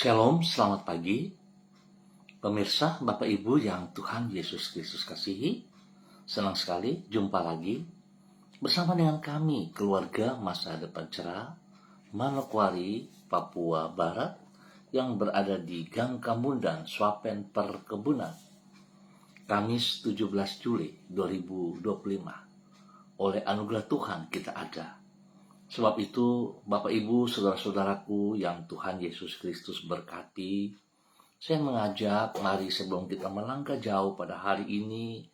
Shalom, selamat pagi. Pemirsa, Bapak Ibu yang Tuhan Yesus Kristus kasihi, senang sekali jumpa lagi bersama dengan kami, keluarga Masa Depan Cerah, Manokwari, Papua Barat, yang berada di Gang Kamundan, Swapen Perkebunan, Kamis 17 Juli 2025. Oleh anugerah Tuhan kita ada. Sebab itu, Bapak Ibu, saudara-saudaraku yang Tuhan Yesus Kristus berkati, saya mengajak, mari sebelum kita melangkah jauh pada hari ini,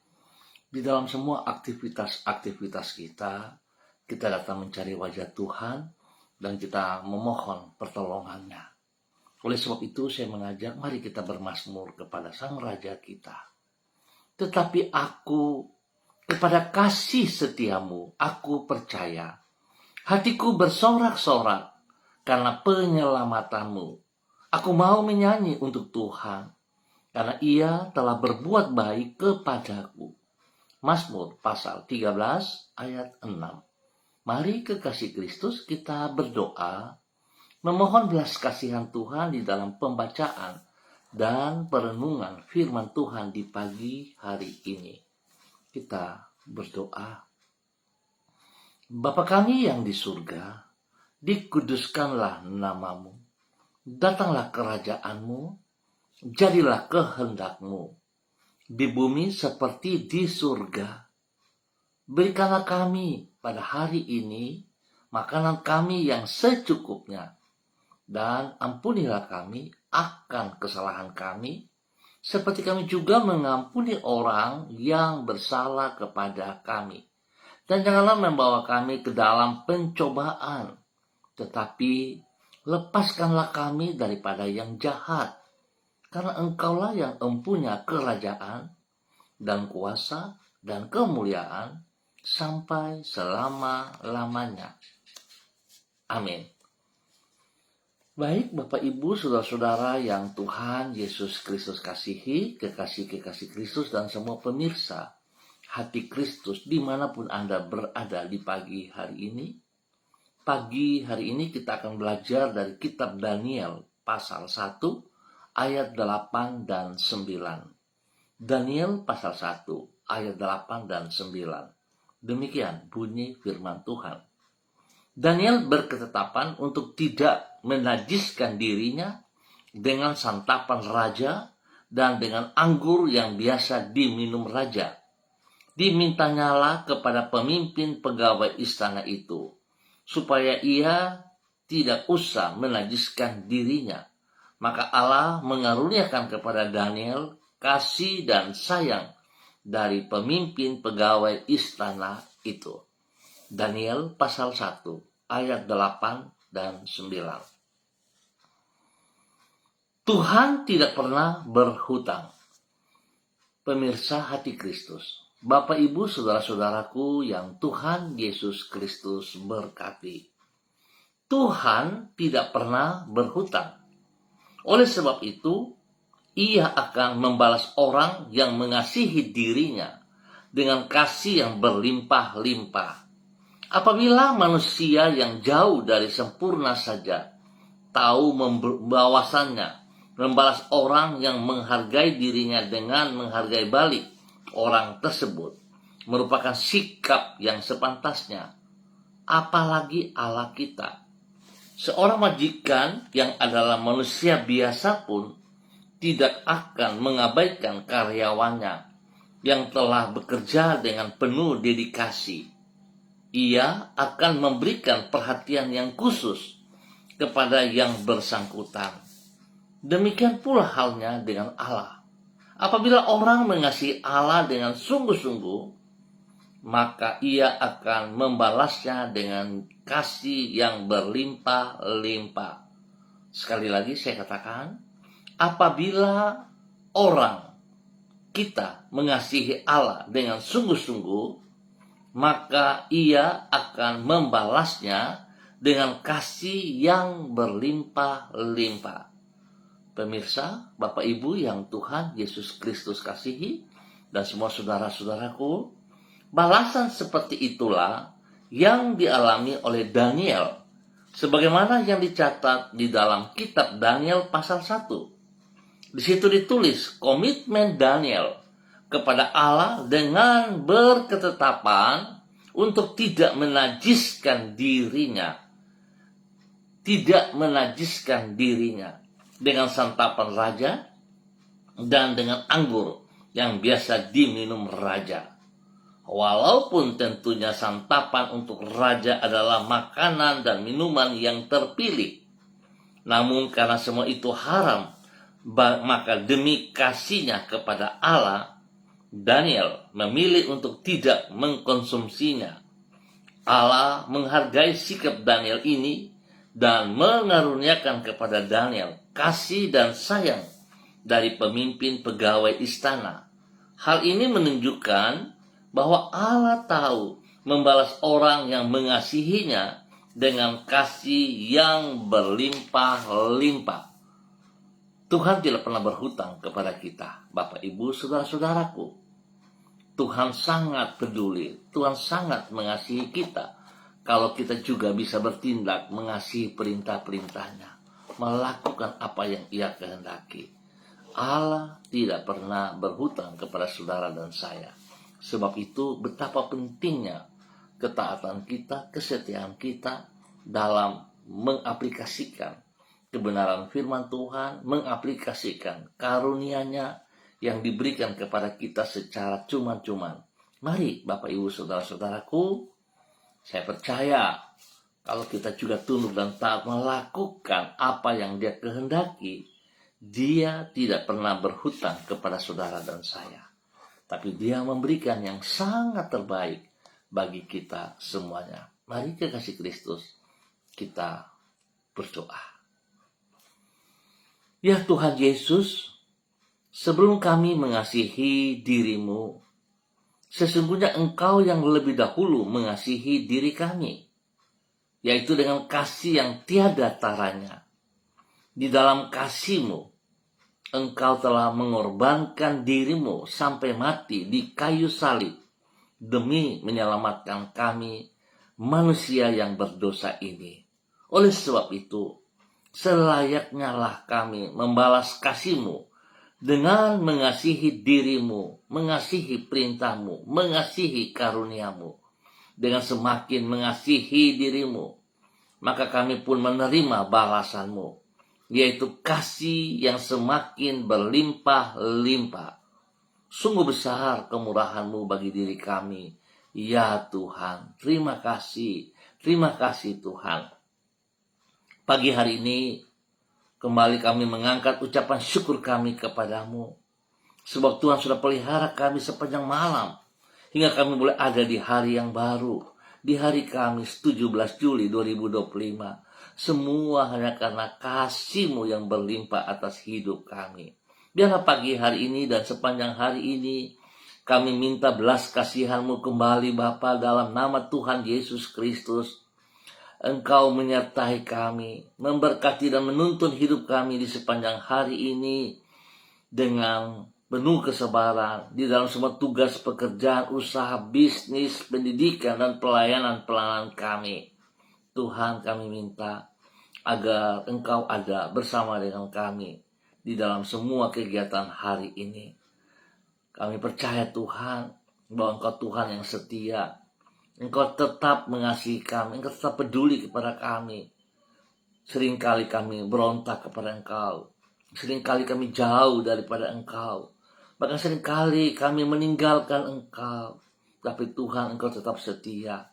di dalam semua aktivitas kita datang mencari wajah Tuhan, dan kita memohon pertolongannya. Oleh sebab itu, saya mengajak, mari kita bermazmur kepada Sang Raja kita. Tetapi aku, kepada kasih setiamu, aku percaya. Hatiku bersorak-sorak karena penyelamatanmu. Aku mau menyanyi untuk Tuhan, karena Ia telah berbuat baik kepadaku. Mazmur pasal 13 ayat 6. Mari kekasih Kristus kita berdoa, memohon belas kasihan Tuhan di dalam pembacaan dan perenungan firman Tuhan di pagi hari ini. Kita berdoa. Bapa kami yang di surga, dikuduskanlah namamu. Datanglah kerajaanmu, jadilah kehendakmu, di bumi seperti di surga. Berikanlah kami pada hari ini makanan kami yang secukupnya, dan ampunilah kami akan kesalahan kami, seperti kami juga mengampuni orang yang bersalah kepada kami. Dan janganlah membawa kami ke dalam pencobaan, tetapi lepaskanlah kami daripada yang jahat. Karena Engkaulah yang empunya kerajaan dan kuasa dan kemuliaan sampai selama-lamanya. Amin. Baik Bapak Ibu, saudara-saudara yang Tuhan Yesus Kristus kasihi, kekasih-kekasih Kristus dan semua pemirsa Hati Kristus dimanapun Anda berada di pagi hari ini. Pagi hari ini kita akan belajar dari kitab Daniel pasal 1 ayat 8 dan 9. Daniel pasal 1 ayat 8 dan 9. Demikian bunyi firman Tuhan. Daniel berketetapan untuk tidak menajiskan dirinya dengan santapan raja dan dengan anggur yang biasa diminum raja. Dimintanyalah kepada pemimpin pegawai istana itu, supaya ia tidak usah menajiskan dirinya. Maka Allah mengaruniakan kepada Daniel kasih dan sayang dari pemimpin pegawai istana itu. Daniel pasal 1 ayat 8 dan 9. Tuhan tidak pernah berhutang. Pemirsa hati Kristus, Bapak Ibu saudara-saudaraku yang Tuhan Yesus Kristus berkati. Tuhan tidak pernah berhutang. Oleh sebab itu, Ia akan membalas orang yang mengasihi dirinya dengan kasih yang berlimpah-limpah. Apabila manusia yang jauh dari sempurna saja tahu bahwasannya membalas orang yang menghargai dirinya dengan menghargai balik orang tersebut merupakan sikap yang sepantasnya, apalagi Allah kita. Seorang majikan yang adalah manusia biasa pun tidak akan mengabaikan karyawannya yang telah bekerja dengan penuh dedikasi. Ia akan memberikan perhatian yang khusus kepada yang bersangkutan. Demikian pula halnya dengan Allah. Apabila orang mengasihi Allah dengan sungguh-sungguh, maka ia akan membalasnya dengan kasih yang berlimpah-limpah. Sekali lagi saya katakan, apabila orang kita mengasihi Allah dengan sungguh-sungguh, maka ia akan membalasnya dengan kasih yang berlimpah-limpah. Pemirsa, Bapak Ibu yang Tuhan Yesus Kristus kasihi, dan semua saudara-saudaraku, balasan seperti itulah yang dialami oleh Daniel Sebagaimana yang dicatat di dalam kitab Daniel pasal 1. Di situ ditulis komitmen Daniel kepada Allah dengan berketetapan untuk tidak menajiskan dirinya. Tidak menajiskan dirinya dengan santapan raja dan dengan anggur yang biasa diminum raja. Walaupun tentunya santapan untuk raja adalah makanan dan minuman yang terpilih. Namun karena semua itu haram, maka demi kasihnya kepada Allah, Daniel memilih untuk tidak mengkonsumsinya. Allah menghargai sikap Daniel ini dan mengaruniakan kepada Daniel kasih dan sayang dari pemimpin pegawai istana. Hal ini menunjukkan bahwa Allah tahu membalas orang yang mengasihinya dengan kasih yang berlimpah-limpah. Tuhan tidak pernah berhutang kepada kita, Bapak, Ibu, saudara-saudaraku. Tuhan sangat peduli, Tuhan sangat mengasihi kita. Kalau kita juga bisa bertindak mengasihi perintah-perintahnya, melakukan apa yang Ia kehendaki. Allah tidak pernah berhutang kepada saudara dan saya. Sebab itu betapa pentingnya ketaatan kita, kesetiaan kita dalam mengaplikasikan kebenaran firman Tuhan, mengaplikasikan karunia-Nya yang diberikan kepada kita secara cuma-cuman. Mari Bapak Ibu saudara-saudaraku, saya percaya kalau kita juga tunduk dan taat melakukan apa yang Dia kehendaki, Dia tidak pernah berhutang kepada saudara dan saya. Tapi Dia memberikan yang sangat terbaik bagi kita semuanya. Mari kekasih Kristus, kita berdoa. Ya Tuhan Yesus, sebelum kami mengasihi diri-Mu, sesungguhnya Engkau yang lebih dahulu mengasihi diri kami, yaitu dengan kasih yang tiada taranya. Di dalam kasih-Mu, Engkau telah mengorbankan diri-Mu sampai mati di kayu salib demi menyelamatkan kami, manusia yang berdosa ini. Oleh sebab itu, selayaknya lah kami membalas kasih-Mu dengan mengasihi diri-Mu, mengasihi perintah-Mu, mengasihi karunia-Mu. Dengan semakin mengasihi diri-Mu, maka kami pun menerima balasan-Mu, yaitu kasih yang semakin berlimpah-limpah. Sungguh besar kemurahan-Mu bagi diri kami. Ya Tuhan, terima kasih Tuhan. Pagi hari ini, kembali kami mengangkat ucapan syukur kami kepadamu. Sebab Tuhan sudah pelihara kami sepanjang malam, hingga kami boleh ada di hari yang baru, di hari Kamis 17 Juli 2025. Semua hanya karena kasih-Mu yang berlimpah atas hidup kami. Biarlah pagi hari ini dan sepanjang hari ini kami minta belas kasihan-Mu kembali Bapa, dalam nama Tuhan Yesus Kristus. Engkau menyertai kami, memberkati dan menuntun hidup kami di sepanjang hari ini dengan penuh kesabaran di dalam semua tugas pekerjaan, usaha, bisnis, pendidikan, dan pelayanan kami. Tuhan, kami minta agar Engkau ada bersama dengan kami di dalam semua kegiatan hari ini. Kami percaya Tuhan bahwa Engkau Tuhan yang setia. Engkau tetap mengasihi kami, Engkau tetap peduli kepada kami. Seringkali kami berontak kepada Engkau, seringkali kami jauh daripada Engkau, bahkan seringkali kami meninggalkan Engkau. Tapi Tuhan, Engkau tetap setia.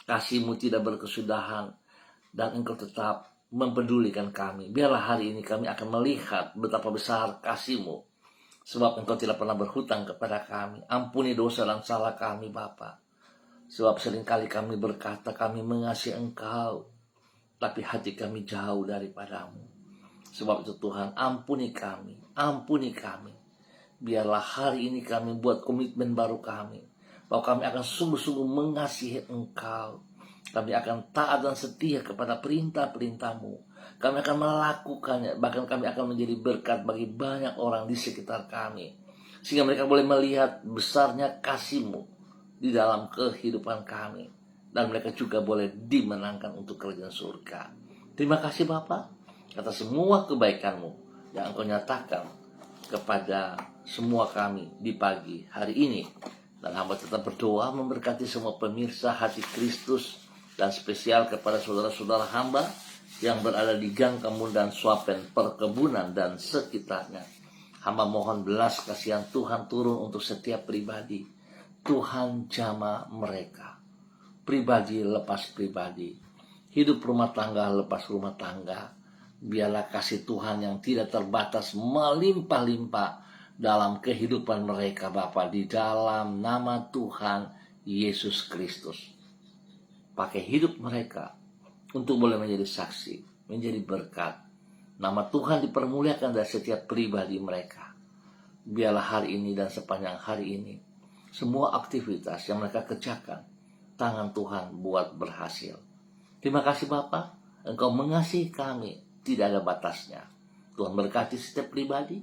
Kasih-Mu tidak berkesudahan, dan Engkau tetap mempedulikan kami. Biarlah hari ini kami akan melihat betapa besar kasih-Mu, sebab Engkau tidak pernah berhutang kepada kami. Ampuni dosa dan salah kami Bapa. Sebab seringkali kami berkata kami mengasihi Engkau, tapi hati kami jauh daripada-Mu. Sebab itu Tuhan, ampuni kami. Biarlah hari ini kami buat komitmen baru kami, bahwa kami akan sungguh-sungguh mengasihi Engkau. Kami akan taat dan setia kepada perintah-perintah-Mu. Kami akan melakukannya, bahkan kami akan menjadi berkat bagi banyak orang di sekitar kami, sehingga mereka boleh melihat besarnya kasih-Mu di dalam kehidupan kami, dan mereka juga boleh dimenangkan untuk kerajaan surga. Terima kasih Bapa atas semua kebaikan-Mu yang Engkau nyatakan kepada semua kami di pagi hari ini. Dan hamba tetap berdoa memberkati semua pemirsa Hati Kristus, dan spesial kepada saudara-saudara hamba yang berada di Gang Kemundan, Swapen, Perkebunan, dan sekitarnya. Hamba mohon belas kasihan Tuhan turun untuk setiap pribadi. Tuhan jamah mereka, pribadi lepas pribadi, hidup rumah tangga lepas rumah tangga. Biarlah kasih Tuhan yang tidak terbatas melimpah-limpah dalam kehidupan mereka Bapa, di dalam nama Tuhan Yesus Kristus. Pakai hidup mereka untuk boleh menjadi saksi, menjadi berkat. Nama Tuhan dipermuliakan dari setiap pribadi mereka. Biarlah hari ini dan sepanjang hari ini, semua aktivitas yang mereka kerjakan, tangan Tuhan buat berhasil. Terima kasih Bapa, Engkau mengasihi kami, tidak ada batasnya. Tuhan berkati setiap pribadi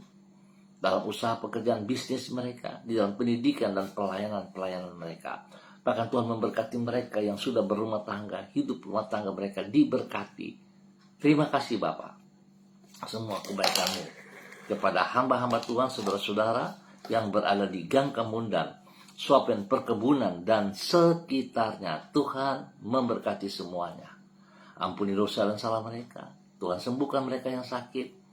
dalam usaha pekerjaan bisnis mereka, di dalam pendidikan dan pelayanan mereka. Bahkan Tuhan memberkati mereka yang sudah berumah tangga, hidup rumah tangga mereka diberkati. Terima kasih Bapa, semua kebaikan-Mu kepada hamba-hamba Tuhan, saudara-saudara yang berada di Gang Kemundan, Swapen, Perkebunan, dan sekitarnya. Tuhan memberkati semuanya. Ampuni dosa dan salah mereka. Tuhan sembuhkan mereka yang sakit.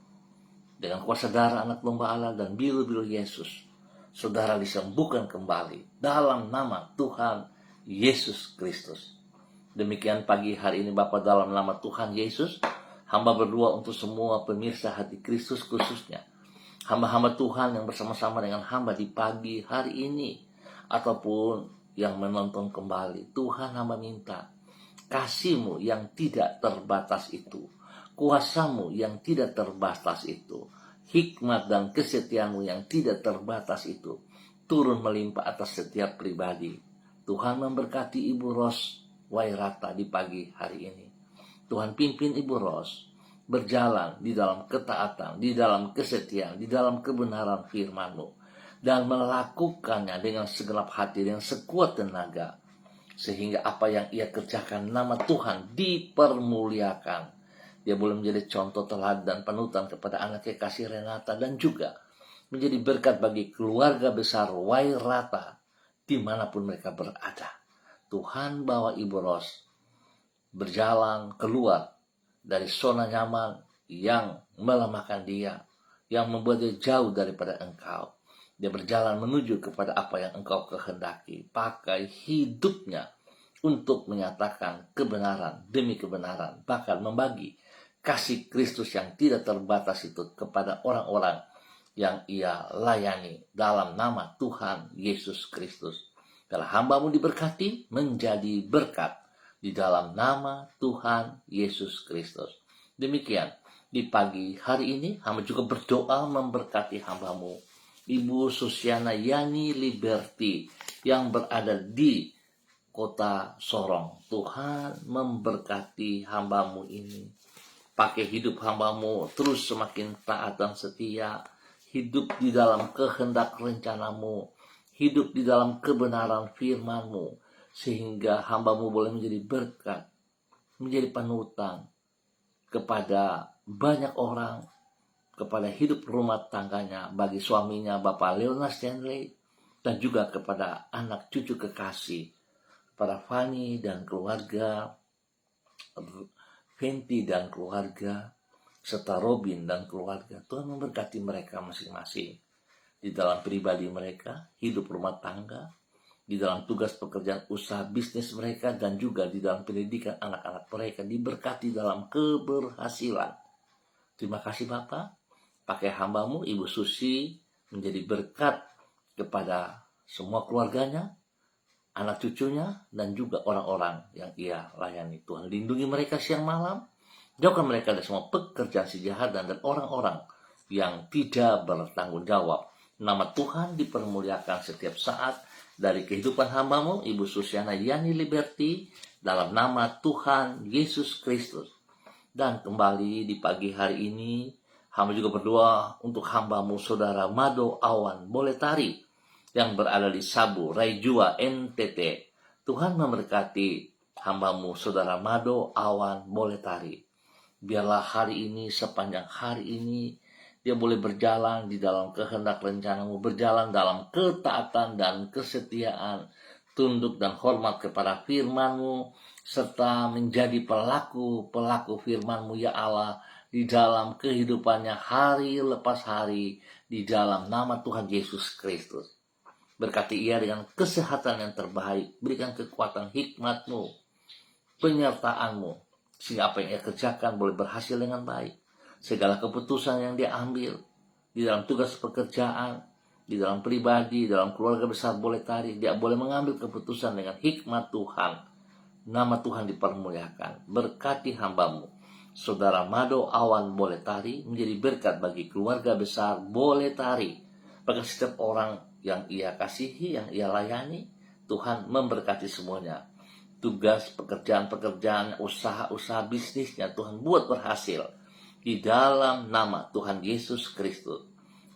Dengan kuasa darah anak domba Allah dan biru-biru Yesus, saudara disembuhkan kembali dalam nama Tuhan Yesus Kristus. Demikian pagi hari ini Bapa, dalam nama Tuhan Yesus, hamba berdoa untuk semua pemirsa Hati Kristus, khususnya hamba-hamba Tuhan yang bersama-sama dengan hamba di pagi hari ini, ataupun yang menonton kembali. Tuhan, hamba minta kasih-Mu yang tidak terbatas itu, kuasa-Mu yang tidak terbatas itu, hikmat dan kesetiaan-Mu yang tidak terbatas itu, turun melimpah atas setiap pribadi. Tuhan memberkati Ibu Ros Wairata di pagi hari ini. Tuhan pimpin Ibu Ros berjalan di dalam ketaatan, di dalam kesetiaan, di dalam kebenaran firman-Mu, dan melakukannya dengan segenap hati, dengan sekuat tenaga, sehingga apa yang ia kerjakan nama Tuhan dipermuliakan. Dia boleh menjadi contoh teladan panutan kepada anak kekasih Renata, dan juga menjadi berkat bagi keluarga besar Wairata dimanapun mereka berada. Tuhan bawa Ibu Ros berjalan keluar dari zona nyaman yang melemahkan dia, yang membuat dia jauh daripada Engkau. Dia berjalan menuju kepada apa yang Engkau kehendaki. Pakai hidupnya untuk menyatakan kebenaran demi kebenaran, bahkan membagi kasih Kristus yang tidak terbatas itu kepada orang-orang yang ia layani dalam nama Tuhan Yesus Kristus. Kalau hamba-Mu diberkati menjadi berkat di dalam nama Tuhan Yesus Kristus. Demikian di pagi hari ini hamba juga berdoa memberkati hamba-Mu Ibu Susiana Yani Liberty yang berada di kota Sorong. Tuhan memberkati hamba-Mu ini. Pakai hidup hamba-Mu terus semakin taat dan setia, hidup di dalam kehendak rencana-Mu, hidup di dalam kebenaran firman-Mu, sehingga hamba-Mu boleh menjadi berkat, menjadi panutan kepada banyak orang, kepada hidup rumah tangganya, bagi suaminya Bapak Leonard Stanley, dan juga kepada anak cucu kekasih, kepada Fanny dan keluarga, Fenty dan keluarga, serta Robin dan keluarga. Tuhan memberkati mereka masing-masing di dalam pribadi mereka, hidup rumah tangga, di dalam tugas pekerjaan usaha bisnis mereka, dan juga di dalam pendidikan anak-anak mereka, diberkati dalam keberhasilan. Terima kasih Bapak. Pakai hamba-Mu Ibu Susi menjadi berkat kepada semua keluarganya, anak cucunya, dan juga orang-orang yang ia layani. Tuhan lindungi mereka siang malam, jauhkan mereka dari semua pekerjaan si jahat dan orang-orang yang tidak bertanggung jawab. Nama Tuhan dipermuliakan setiap saat dari kehidupan hamba-Mu Ibu Susiana Yani Liberty dalam nama Tuhan Yesus Kristus. Dan kembali di pagi hari ini, hamba juga berdoa untuk hamba-Mu Saudara Mado Awan Boletari yang berada di Sabu, Raijua, NTT. Tuhan memberkati hamba-Mu Saudara Mado Awan Boletari. Biarlah hari ini, sepanjang hari ini, dia boleh berjalan di dalam kehendak rencanamu, berjalan dalam ketaatan dan kesetiaan, tunduk dan hormat kepada firman-Mu, serta menjadi pelaku firman-Mu ya Allah, di dalam kehidupannya hari lepas hari, di dalam nama Tuhan Yesus Kristus. Berkati ia dengan kesehatan yang terbaik, berikan kekuatan hikmat-Mu, penyertaan-Mu, sehingga apa yang ia kerjakan boleh berhasil dengan baik. Segala keputusan yang dia ambil di dalam tugas pekerjaan, di dalam pribadi, dalam keluarga besar boleh tarik. Dia boleh mengambil keputusan dengan hikmat Tuhan. Nama Tuhan dipermuliakan. Berkati hamba-Mu. Saudara Mado Awan boleh tari, menjadi berkat bagi keluarga besar boleh tari. Bagi setiap orang yang ia kasihi, yang ia layani, Tuhan memberkati semuanya. Tugas, pekerjaan-pekerjaan, usaha-usaha bisnisnya Tuhan buat berhasil. Di dalam nama Tuhan Yesus Kristus.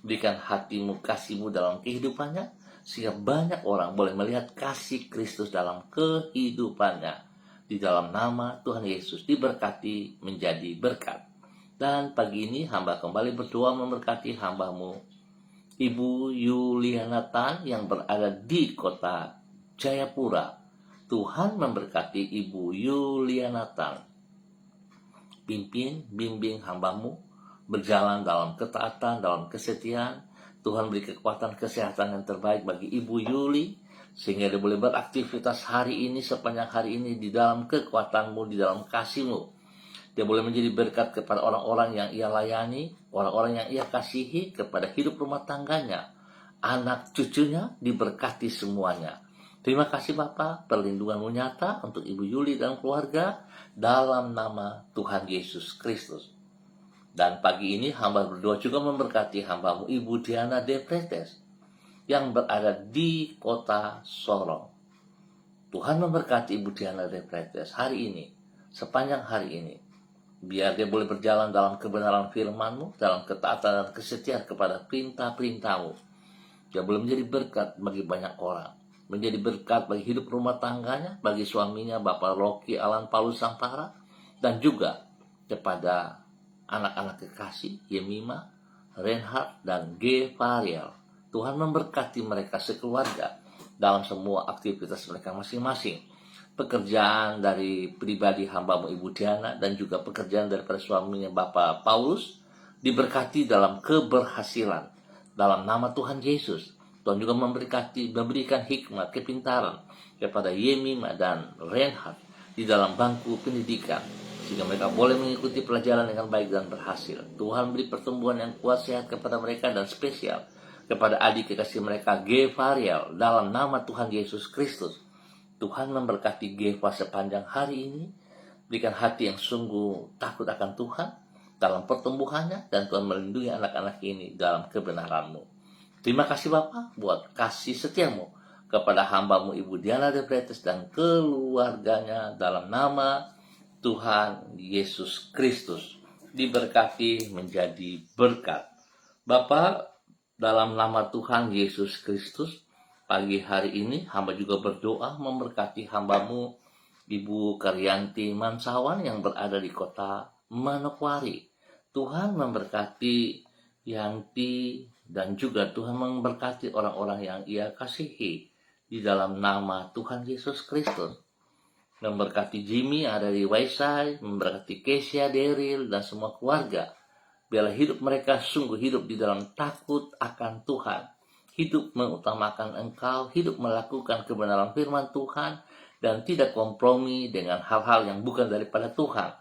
Berikan hatimu, kasih-Mu dalam kehidupannya, sehingga banyak orang boleh melihat kasih Kristus dalam kehidupannya. Di dalam nama Tuhan Yesus diberkati menjadi berkat. Dan pagi ini hamba kembali berdoa memberkati hamba-Mu, Ibu Yuliana Tan yang berada di kota Jayapura. Tuhan memberkati Ibu Yuliana Tan. Bimbing hamba-Mu berjalan dalam ketaatan, dalam kesetiaan. Tuhan beri kekuatan kesehatan yang terbaik bagi Ibu Yuli, sehingga dia boleh beraktivitas hari ini, sepanjang hari ini, di dalam kekuatan-Mu, di dalam kasih-Mu. Dia boleh menjadi berkat kepada orang-orang yang ia layani, orang-orang yang ia kasihi, kepada hidup rumah tangganya, anak cucunya diberkati semuanya. Terima kasih Bapa, perlindungan-Mu nyata untuk Ibu Yuli dan keluarga dalam nama Tuhan Yesus Kristus. Dan pagi ini hamba berdoa juga memberkati hamba-Mu Ibu Diana Depretes yang berada di kota Sorong. Tuhan memberkati Ibu Diana Depretes hari ini, sepanjang hari ini. Biar dia boleh berjalan dalam kebenaran firman-Mu, dalam ketaatan dan kesetiaan kepada perintah-perintah-Mu. Dia boleh menjadi berkat bagi banyak orang, menjadi berkat bagi hidup rumah tangganya, bagi suaminya Bapak Rocky Alan Paulus Sangtara, dan juga kepada anak-anak kekasih Yemima, Reinhard, dan G. Varial. Tuhan memberkati mereka sekeluarga dalam semua aktivitas mereka masing-masing. Pekerjaan dari pribadi hamba-Mu Ibu Diana dan juga pekerjaan daripada suaminya Bapak Paulus diberkati dalam keberhasilan dalam nama Tuhan Yesus. Tuhan juga memberikan hikmat, kepintaran kepada Yemima dan Reinhard di dalam bangku pendidikan, sehingga mereka boleh mengikuti pelajaran dengan baik dan berhasil. Tuhan beri pertumbuhan yang kuat, sehat kepada mereka, dan spesial kepada adik kekasih mereka G. Varial dalam nama Tuhan Yesus Kristus. Tuhan memberkati Geva sepanjang hari ini, berikan hati yang sungguh takut akan Tuhan dalam pertumbuhannya, dan Tuhan melindungi anak-anak ini dalam kebenaran-Mu. Terima kasih Bapa buat kasih setia-Mu kepada hamba-Mu Ibu Diana Depretes dan keluarganya dalam nama Tuhan Yesus Kristus. Diberkati menjadi berkat. Bapa, dalam nama Tuhan Yesus Kristus, pagi hari ini hamba juga berdoa memberkati hamba-Mu Ibu Karyanti Mansawan yang berada di kota Manokwari. Tuhan memberkati Yanti dan juga Tuhan memberkati orang-orang yang ia kasihi di dalam nama Tuhan Yesus Kristus. Memberkati Jimmy ada di Waisai, memberkati Kesia, Daryl, dan semua keluarga. Biarlah hidup mereka sungguh hidup di dalam takut akan Tuhan, hidup mengutamakan Engkau, hidup melakukan kebenaran firman Tuhan, dan tidak kompromi dengan hal-hal yang bukan daripada Tuhan.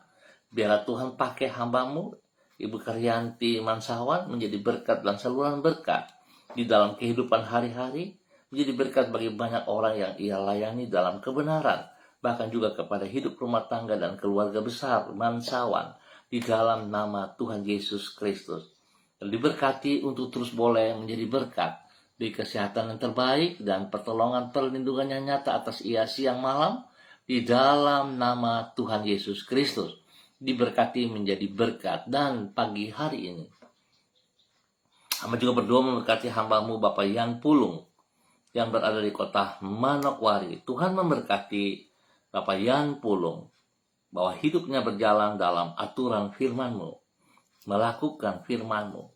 Biarlah Tuhan pakai hamba-Mu Ibu Karyanti Mansawan menjadi berkat dan saluran berkat di dalam kehidupan hari-hari, menjadi berkat bagi banyak orang yang ia layani dalam kebenaran, bahkan juga kepada hidup rumah tangga dan keluarga besar Mansawan di dalam nama Tuhan Yesus Kristus. Dan diberkati untuk terus boleh menjadi berkat di kesehatan yang terbaik dan pertolongan perlindungan yang nyata atas ia siang malam di dalam nama Tuhan Yesus Kristus. Diberkati menjadi berkat. Dan pagi hari ini hamba juga berdoa memberkati hamba-Mu Bapak Yan Pulung yang berada di kota Manokwari. Tuhan memberkati Bapak Yan Pulung, bahwa hidupnya berjalan dalam aturan firman-Mu, melakukan firman-Mu,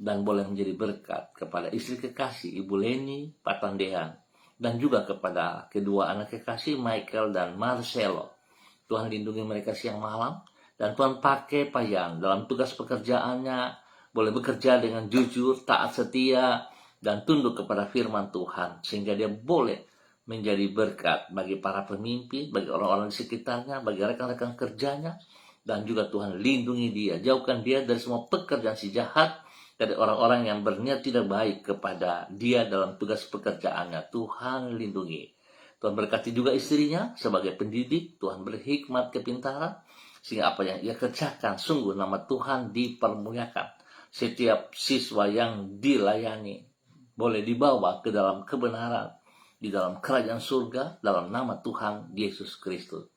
dan boleh menjadi berkat kepada istri kekasih Ibu Leni Patandean, dan juga kepada kedua anak kekasih Michael dan Marcelo. Tuhan lindungi mereka siang malam, dan Tuhan pakai Payan dalam tugas pekerjaannya, boleh bekerja dengan jujur, taat setia, dan tunduk kepada firman Tuhan, sehingga dia boleh menjadi berkat bagi para pemimpin, bagi orang-orang di sekitarnya, bagi rekan-rekan kerjanya, dan juga Tuhan lindungi dia, jauhkan dia dari semua pekerjaan si jahat, dari orang-orang yang berniat tidak baik kepada dia dalam tugas pekerjaannya. Tuhan lindungi. Tuhan berkati juga istrinya sebagai pendidik. Tuhan beri hikmat kepintaran, sehingga apa yang ia kerjakan sungguh nama Tuhan dipermuliakan. Setiap siswa yang dilayani boleh dibawa ke dalam kebenaran, di dalam kerajaan surga, dalam nama Tuhan Yesus Kristus.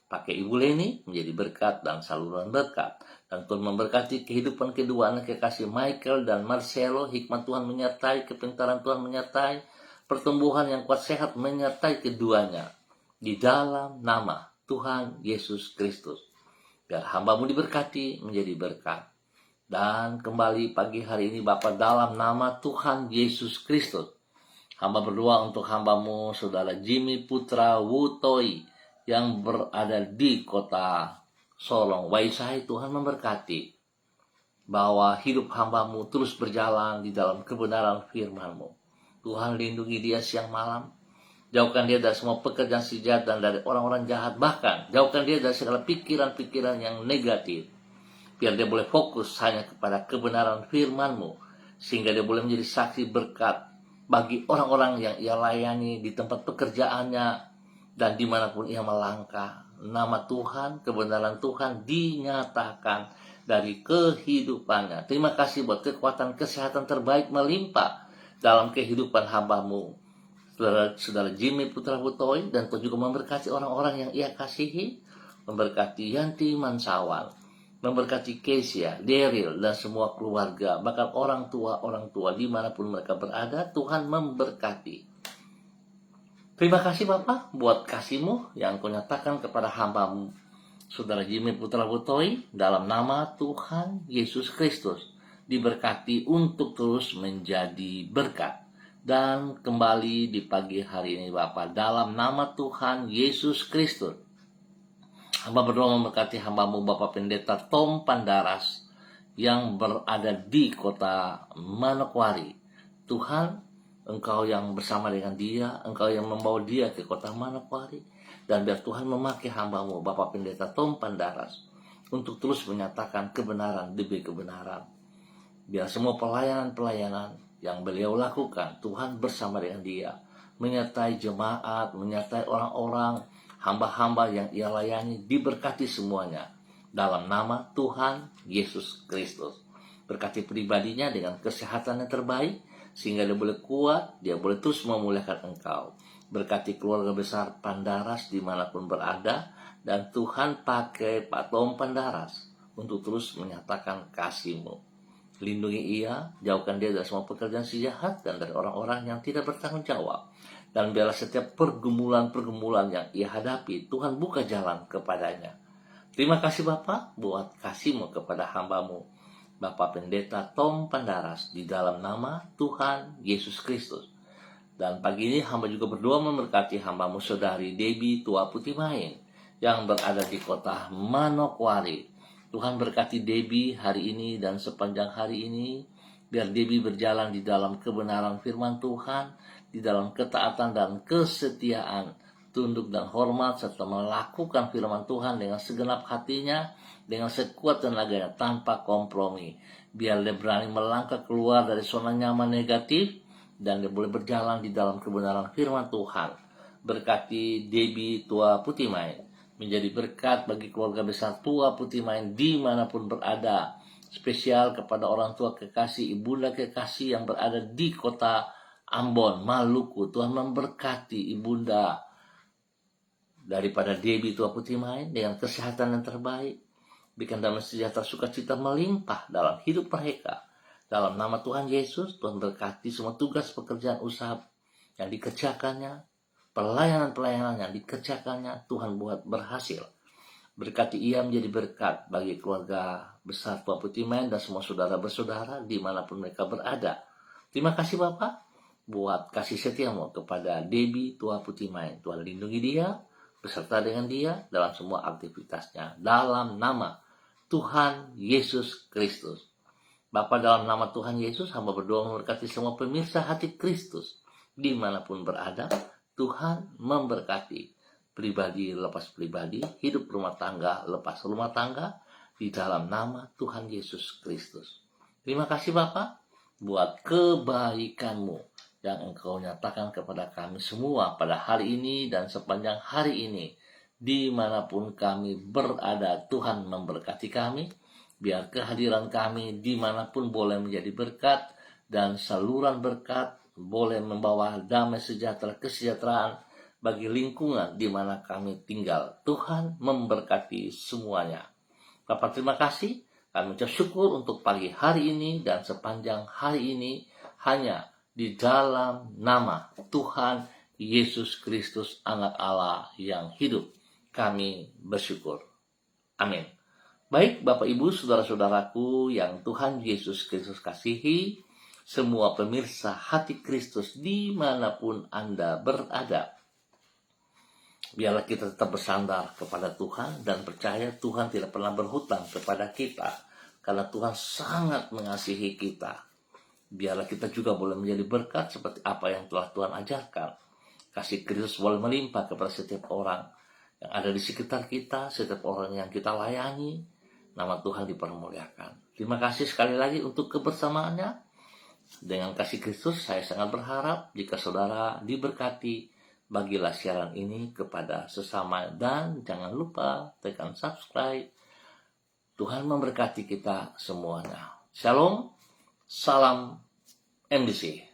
Pakai Ibu Leni menjadi berkat dan saluran berkat. Dan Tuhan memberkati kehidupan kedua anak kekasih Michael dan Marcelo. Hikmat Tuhan menyertai, kepintaran Tuhan menyertai, pertumbuhan yang kuat sehat menyertai keduanya. Di dalam nama Tuhan Yesus Kristus. Biar hamba-Mu diberkati menjadi berkat. Dan kembali pagi hari ini Bapa, dalam nama Tuhan Yesus Kristus, hamba berdoa untuk hamba-Mu Saudara Jimmy Putra Wutoi yang berada di kota Solong, Waisai. Tuhan memberkati bahwa hidup hamba-Mu terus berjalan di dalam kebenaran firman-Mu. Tuhan lindungi dia siang malam, jauhkan dia dari semua pekerjaan si jahat dan dari orang-orang jahat, bahkan jauhkan dia dari segala pikiran-pikiran yang negatif, biar dia boleh fokus hanya kepada kebenaran firman-Mu, sehingga dia boleh menjadi saksi berkat bagi orang-orang yang ia layani di tempat pekerjaannya, dan dimanapun ia melangkah. Nama Tuhan, kebenaran Tuhan dinyatakan dari kehidupannya. Terima kasih buat kekuatan kesehatan terbaik melimpah dalam kehidupan hamba-Mu Saudara Jimmy Putra Wutoi, dan Tuhan juga memberkati orang-orang yang ia kasihi, memberkati Yanti Mansawan, memberkati Kesia, Daryl, dan semua keluarga, bahkan orang tua dimanapun mereka berada. Tuhan memberkati. Terima kasih Bapa buat kasih-Mu yang Kau nyatakan kepada hamba-Mu Saudara Jimmy Putra Wutoi, dalam nama Tuhan Yesus Kristus. Diberkati untuk terus menjadi berkat. Dan kembali di pagi hari ini Bapa, dalam nama Tuhan Yesus Kristus, hamba berdoa memberkati hamba-Mu Bapak Pendeta Tom Pandaras yang berada di kota Manokwari. Tuhan, Engkau yang bersama dengan dia, Engkau yang membawa dia ke kota Manokwari, dan biar Tuhan memakai hamba-Mu Bapak Pendeta Tom Pandaras untuk terus menyatakan kebenaran demi kebenaran. Biar semua pelayanan-pelayanan yang beliau lakukan, Tuhan bersama dengan dia, menyertai jemaat, menyertai orang-orang, hamba-hamba yang ia layani, diberkati semuanya dalam nama Tuhan Yesus Kristus. Berkati pribadinya dengan kesehatan yang terbaik, sehingga dia boleh kuat, dia boleh terus memuliakan Engkau. Berkati keluarga besar Pandaras dimanapun berada, dan Tuhan pakai Pak Tom Pandaras untuk terus menyatakan kasih-Mu. Lindungi ia, jauhkan dia dari semua pekerjaan si jahat dan dari orang-orang yang tidak bertanggung jawab. Dan biarlah setiap pergumulan-pergumulan yang ia hadapi, Tuhan buka jalan kepadanya. Terima kasih Bapa buat kasih-Mu kepada hamba-Mu Bapak Pendeta Tom Pandaras, di dalam nama Tuhan Yesus Kristus. Dan pagi ini hamba juga berdoa memberkati hamba-Mu Saudari Debbie Tua Putimain yang berada di kota Manokwari. Tuhan berkati Debbie hari ini dan sepanjang hari ini, biar Debbie berjalan di dalam kebenaran firman Tuhan, di dalam ketaatan dan kesetiaan, tunduk dan hormat, serta melakukan firman Tuhan dengan segenap hatinya, dengan sekuat tenaganya, tanpa kompromi. Biar dia berani melangkah keluar dari zona nyaman negatif, dan dia boleh berjalan di dalam kebenaran firman Tuhan. Berkati Debbie Tua Putimain menjadi berkat bagi keluarga besar Tua Putimain dimanapun berada. Spesial kepada orang tua kekasih, ibunda kekasih yang berada di kota Ambon, Maluku. Tuhan memberkati ibunda daripada Debbie Tua Putimain dengan kesehatan yang terbaik. Berikan damai sejahtera sukacita melimpah dalam hidup mereka. Dalam nama Tuhan Yesus, Tuhan berkati semua tugas pekerjaan usaha yang dikerjakannya, pelayanan-pelayanan yang dikerjakannya, Tuhan buat berhasil. Berkati ia menjadi berkat bagi keluarga besar Tua Putih Main dan semua saudara-bersaudara dimanapun mereka berada. Terima kasih Bapak buat kasih setiamu kepada Debbie Tua Putih Main. Tuhan lindungi dia, beserta dengan dia dalam semua aktivitasnya. Dalam nama Tuhan Yesus Kristus. Bapa, dalam nama Tuhan Yesus, hamba berdoa memberkati semua pemirsa hati Kristus dimanapun berada. Tuhan memberkati pribadi lepas pribadi, hidup rumah tangga lepas rumah tangga, di dalam nama Tuhan Yesus Kristus. Terima kasih Bapa buat kebaikan-Mu yang Engkau nyatakan kepada kami semua pada hari ini dan sepanjang hari ini. Dimanapun kami berada, Tuhan memberkati kami. Biar kehadiran kami dimanapun boleh menjadi berkat, dan saluran berkat boleh membawa damai sejahtera, kesejahteraan bagi lingkungan di mana kami tinggal. Tuhan memberkati semuanya. Bapak, terima kasih. Kami ucap syukur untuk pagi hari ini dan sepanjang hari ini, hanya di dalam nama Tuhan Yesus Kristus, Anak Allah yang hidup, kami bersyukur. Amin. Baik Bapak Ibu saudara-saudaraku yang Tuhan Yesus Kristus kasihi, semua pemirsa hati Kristus dimanapun Anda berada, biarlah kita tetap bersandar kepada Tuhan dan percaya Tuhan tidak pernah berhutang kepada kita, karena Tuhan sangat mengasihi kita. Biarlah kita juga boleh menjadi berkat seperti apa yang telah Tuhan ajarkan. Kasih Kristus boleh melimpah kepada setiap orang yang ada di sekitar kita, setiap orang yang kita layani. Nama Tuhan dipermuliakan. Terima kasih sekali lagi untuk kebersamaannya. Dengan kasih Kristus, saya sangat berharap jika saudara diberkati, bagilah siaran ini kepada sesama dan jangan lupa tekan subscribe. Tuhan memberkati kita semuanya. Shalom, salam MDC.